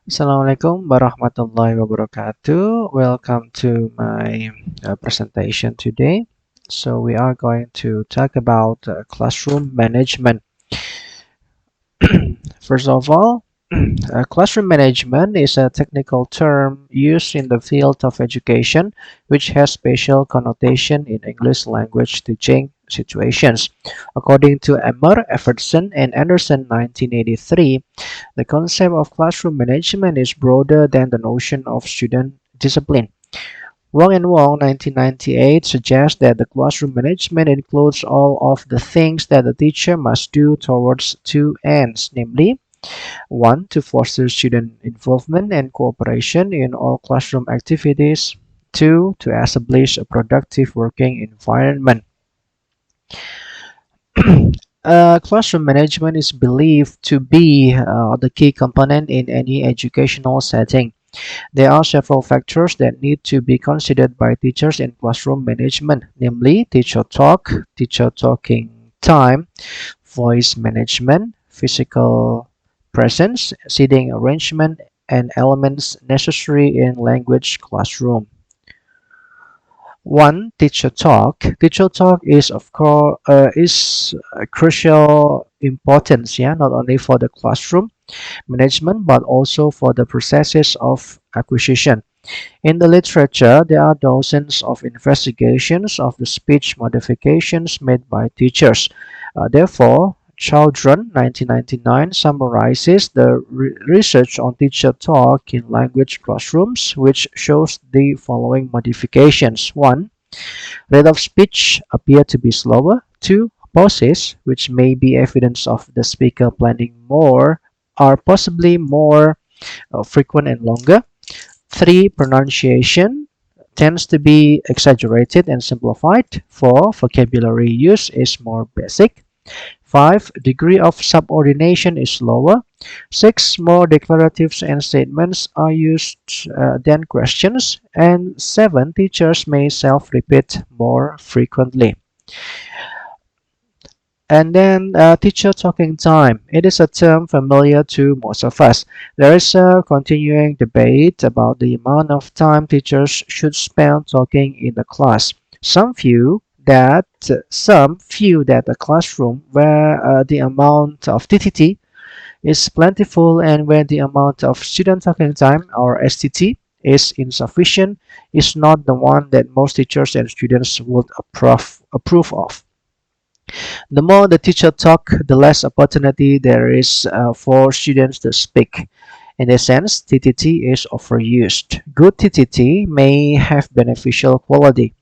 Assalamualaikum warahmatullahi wabarakatuh. Welcome to my presentation today. So we are going to talk about classroom management. First of all, classroom management is a technical term used in the field of education which has special connotation in English language teaching situations. According to Emmer, Everson, and Anderson 1983, the concept of classroom management is broader than the notion of student discipline. Wang and Wong 1998 suggests that the classroom management includes all of the things that the teacher must do towards two ends, namely 1. To foster student involvement and cooperation in all classroom activities. 2. To establish a productive working environment. Classroom management is believed to be the key component in any educational setting. There are several factors that need to be considered by teachers in classroom management, namely teacher talk, teacher talking time, voice management, physical presence, seating arrangement, and elements necessary in language classroom. 1. Teacher talk. Teacher talk is of course crucial importance, not only for the classroom management but also for the processes of acquisition. In the literature, there are dozens of investigations of the speech modifications made by teachers. Therefore, Children 1999 summarizes the research on teacher talk in language classrooms, which shows the following modifications. 1. Rate of speech appear to be slower. 2. Pauses, which may be evidence of the speaker planning more, are possibly more frequent and longer. 3. Pronunciation tends to be exaggerated and simplified. 4. Vocabulary use is more basic. 5. Degree of subordination is lower. 6. More declaratives and statements are used than questions. And 7. Teachers may self-repeat more frequently. And then teacher talking time. It is a term familiar to most of us. There is a continuing debate about the amount of time teachers should spend talking in the class. Some feel that a classroom where the amount of TTT is plentiful and where the amount of student talking time or STT is insufficient is not the one that most teachers and students would approve of. The more the teacher talk, the less opportunity there is for students to speak. In this sense, TTT is overused. Good TTT may have beneficial quality.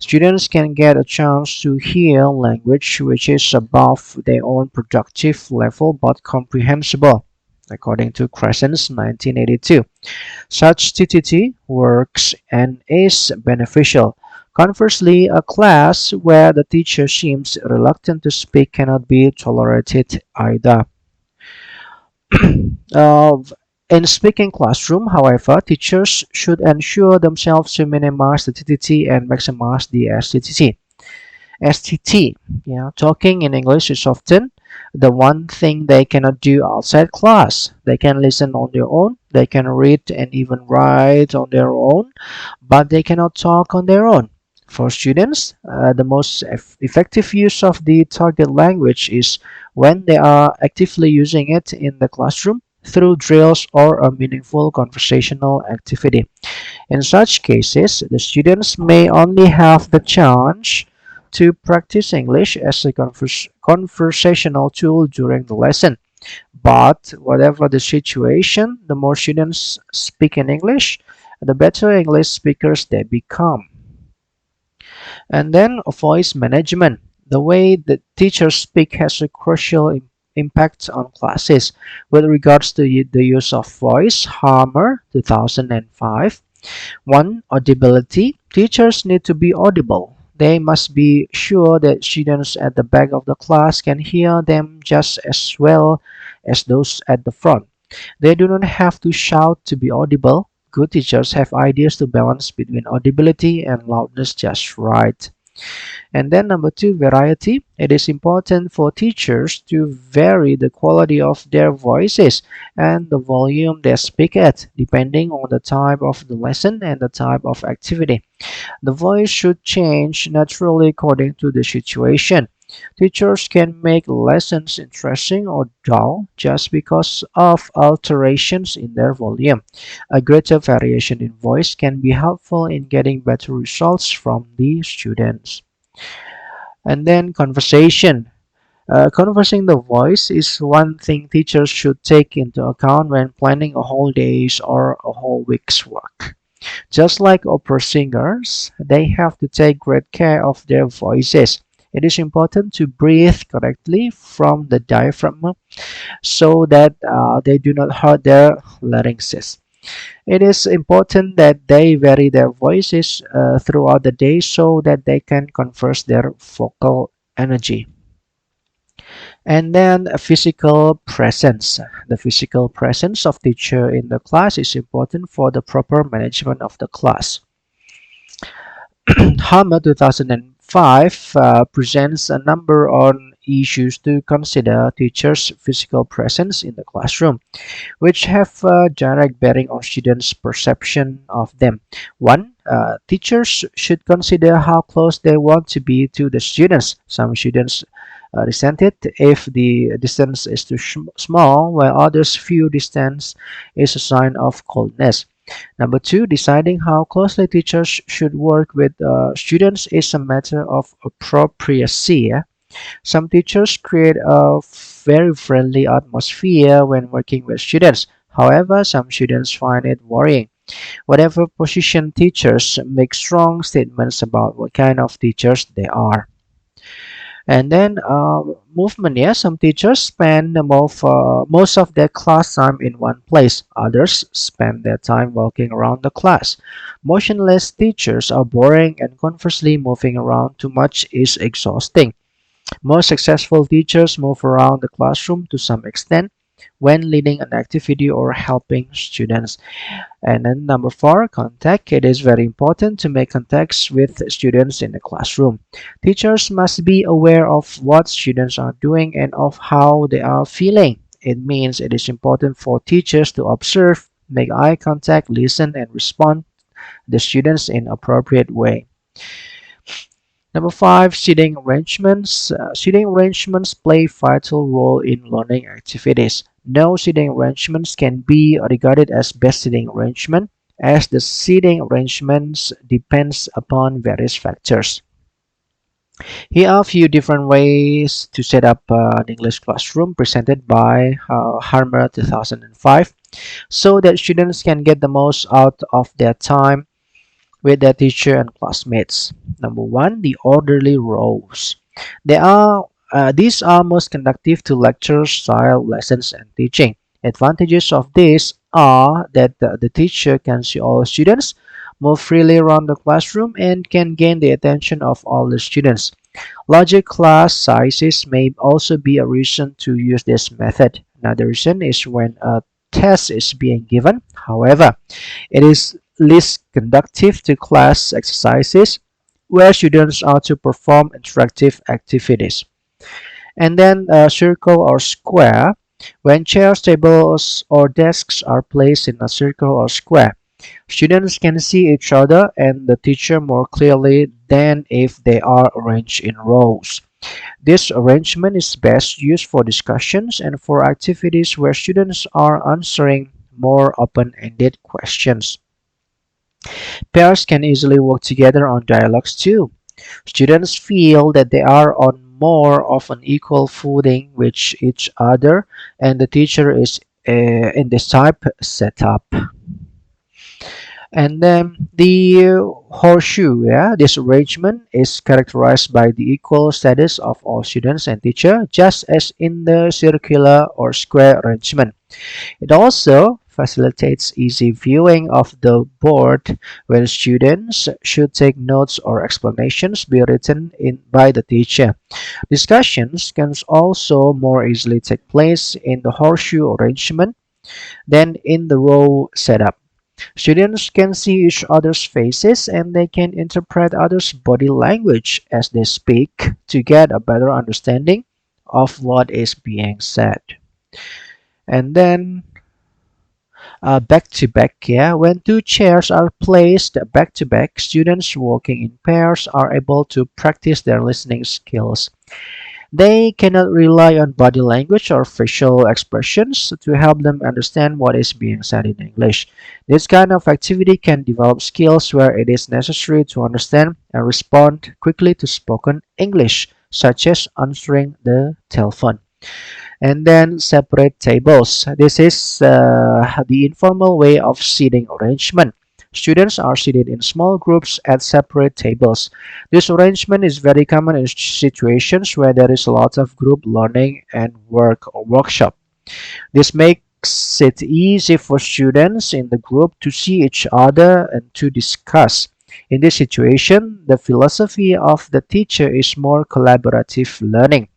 Students can get a chance to hear language which is above their own productive level but comprehensible, according to Crescent's 1982. Such TTT works and is beneficial. Conversely, a class where the teacher seems reluctant to speak cannot be tolerated either. Uh, in speaking classroom, however, teachers should ensure themselves to minimize the TTT and maximize the STT. STT, talking in English is often the one thing they cannot do outside class. They can listen on their own, they can read and even write on their own, but they cannot talk on their own. For students, the most effective use of the target language is when they are actively using it in the classroom through drills or a meaningful conversational activity. In such cases, the students may only have the chance to practice English as a conversational tool during the lesson. But whatever the situation, the more students speak in English, the better English speakers they become. And then voice management. The way the teachers speak has a crucial impact on classes. With regards to the use of voice, Harmer 2005. 1. Audibility. Teachers need to be audible. They must be sure that students at the back of the class can hear them just as well as those at the front. They do not have to shout to be audible. Good teachers have ideas to balance between audibility and loudness just right. And then number two, variety. It is important for teachers to vary the quality of their voices and the volume they speak at, depending on the type of the lesson and the type of activity. The voice should change naturally according to the situation. Teachers can make lessons interesting or dull just because of alterations in their volume. A greater variation in voice can be helpful in getting better results from the students. And then conversation. Conversing the voice is one thing teachers should take into account when planning a whole day's or a whole week's work. Just like opera singers, they have to take great care of their voices. It is important to breathe correctly from the diaphragm so that they do not hurt their larynxes. It is important that they vary their voices throughout the day so that they can converse their vocal energy. And then physical presence. The physical presence of teacher in the class is important for the proper management of the class. Hammer 2005 presents a number on issues to consider teachers' physical presence in the classroom, which have a direct bearing on students' perception of them. One, teachers should consider how close they want to be to the students. Some students resent it if the distance is too small, while others view distance is a sign of coldness. Number two, deciding how closely teachers should work with students is a matter of appropriacy. Yeah? Some teachers create a very friendly atmosphere when working with students. However, some students find it worrying. Whatever position, teachers make strong statements about what kind of teachers they are. And then movement, yeah, some teachers spend most of their class time in one place. Others spend their time walking around the class. Motionless teachers are boring, and conversely, moving around too much is exhausting. Most successful teachers move around the classroom to some extent when leading an activity or helping students. And then number four, contact. It is very important to make contacts with students in the classroom. Teachers must be aware of what students are doing and of how they are feeling. It means it is important for teachers to observe, make eye contact, listen, and respond to the students in appropriate way. Number five, seating arrangements. Seating arrangements play a vital role in learning activities. No seating arrangements can be regarded as best seating arrangement, as the seating arrangements depends upon various factors. Here are a few different ways to set up an English classroom presented by Harmer 2005 so that students can get the most out of their time with their teacher and classmates. Number one, the orderly rows. These are most conducive to lecture style lessons and teaching. Advantages of this are that the teacher can see all students, move freely around the classroom, and can gain the attention of all the students. Larger class sizes may also be a reason to use this method. Another reason is when a test is being given. However, it is least conducive to class exercises where students are to perform interactive activities. And then a circle or square, when chairs, tables, or desks are placed in a circle or square, students can see each other and the teacher more clearly than if they are arranged in rows. This arrangement is best used for discussions and for activities where students are answering more open-ended questions. Pairs can easily work together on dialogues too. Students feel that they are on more of an equal footing with each other, and the teacher is in this type setup. And then the horseshoe, yeah, this arrangement is characterized by the equal status of all students and teacher, just as in the circular or square arrangement. It also facilitates easy viewing of the board when students should take notes or explanations be written in by the teacher. Discussions can also more easily take place in the horseshoe arrangement than in the row setup. Students can see each other's faces and they can interpret others' body language as they speak to get a better understanding of what is being said. And then back to back, yeah. When two chairs are placed back to back, students working in pairs are able to practice their listening skills. They cannot rely on body language or facial expressions to help them understand what is being said in English. This kind of activity can develop skills where it is necessary to understand and respond quickly to spoken English, such as answering the telephone. And then separate tables. This is the informal way of seating arrangement. Students are seated in small groups at separate tables. This arrangement is very common in situations where there is a lot of group learning and work or workshop. This makes it easy for students in the group to see each other and to discuss. In this situation, the philosophy of the teacher is more collaborative learning.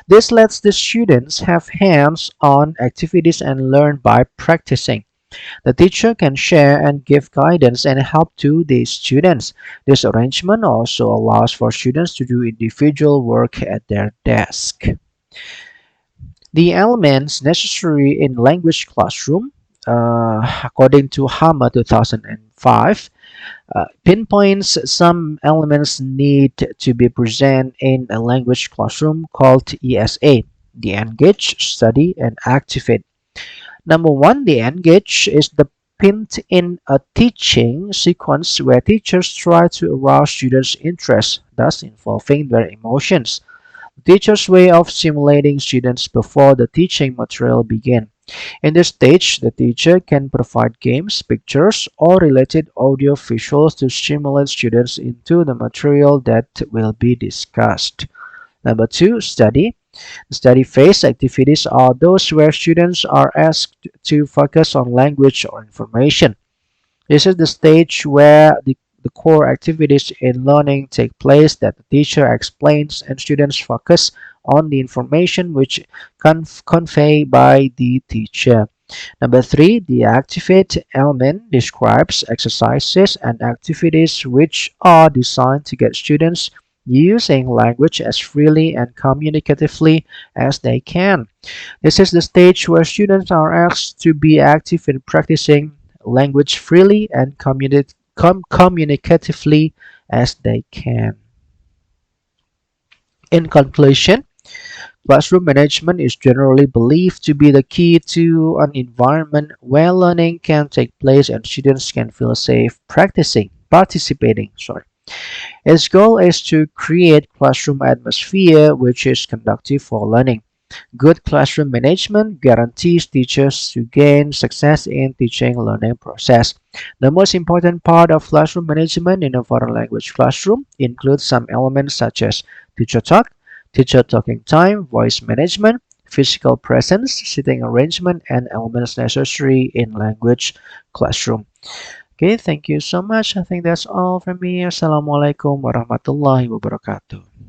This lets the students have hands-on activities and learn by practicing. The teacher can share and give guidance and help to the students. This arrangement also allows for students to do individual work at their desk. The elements necessary in language classroom, according to Hama 2005, pinpoints some elements need to be present in a language classroom called ESA, the engage, study, and activate. Number one, the engage is the pinned in a teaching sequence where teachers try to arouse students' interest, thus involving their emotions. The teacher's way of stimulating students before the teaching material begins. In this stage, the teacher can provide games, pictures, or related audio visuals to stimulate students into the material that will be discussed. Number two, study. The study phase activities are those where students are asked to focus on language or information. This is the stage where the core activities in learning take place that the teacher explains and students focus on the information which conveyed by the teacher. Number three, the activate element describes exercises and activities which are designed to get students using language as freely and communicatively as they can. This is the stage where students are asked to be active in practicing language freely and communicatively as they can. In conclusion, classroom management is generally believed to be the key to an environment where learning can take place and students can feel safe participating. Its goal is to create classroom atmosphere which is conducive for learning. Good classroom management guarantees teachers to gain success in teaching learning process. The most important part of classroom management in a foreign language classroom includes some elements such as teacher talk, teacher talking time, voice management, physical presence, seating arrangement, and elements necessary in language classroom. Okay, thank you so much. I think that's all from me. Assalamualaikum warahmatullahi wabarakatuh.